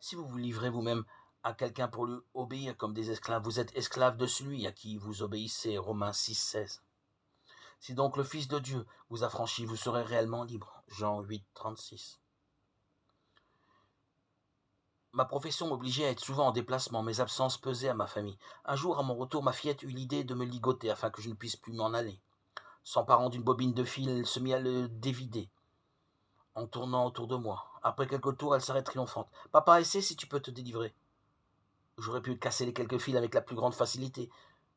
Si vous vous livrez vous-même à quelqu'un pour lui obéir comme des esclaves, vous êtes esclaves de celui à qui vous obéissez. Romains 6,16. Si donc le Fils de Dieu vous a franchi, vous serez réellement libre. Jean 8,36. Ma profession m'obligeait à être souvent en déplacement, mes absences pesaient à ma famille. Un jour, à mon retour, ma fillette eut l'idée de me ligoter afin que je ne puisse plus m'en aller. S'emparant d'une bobine de fil, elle se mit à le dévider, en tournant autour de moi. Après quelques tours, elle s'arrête triomphante. « Papa, essaie si tu peux te délivrer. » J'aurais pu casser les quelques fils avec la plus grande facilité,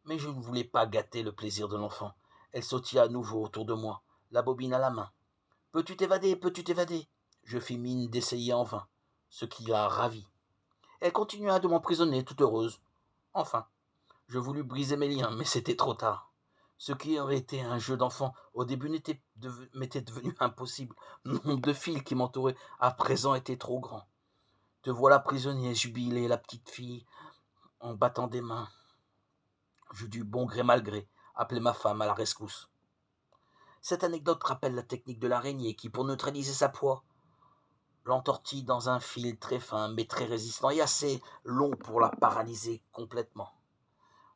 mais je ne voulais pas gâter le plaisir de l'enfant. Elle sautilla à nouveau autour de moi, la bobine à la main. « Peux-tu t'évader? Peux-tu t'évader » Je fis mine d'essayer en vain, ce qui la ravit. Elle continua de m'emprisonner, toute heureuse. Enfin, je voulus briser mes liens, mais c'était trop tard. Ce qui aurait été un jeu d'enfant au début m'était devenu impossible. Le nombre de fils qui m'entouraient à présent était trop grand. Te voilà prisonnier, jubilait la petite fille en battant des mains. Je dus bon gré mal gré appeler ma femme à la rescousse. Cette anecdote rappelle la technique de l'araignée qui, pour neutraliser sa proie, l'entortille dans un fil très fin mais très résistant et assez long pour la paralyser complètement.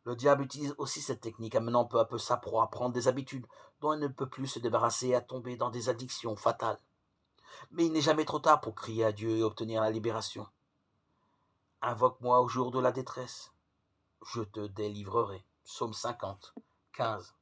Le diable utilise aussi cette technique, amenant peu à peu sa proie à prendre des habitudes dont elle ne peut plus se débarrasser et à tomber dans des addictions fatales. Mais il n'est jamais trop tard pour crier à Dieu et obtenir la libération. Invoque-moi au jour de la détresse, je te délivrerai. Psaume 50, 15.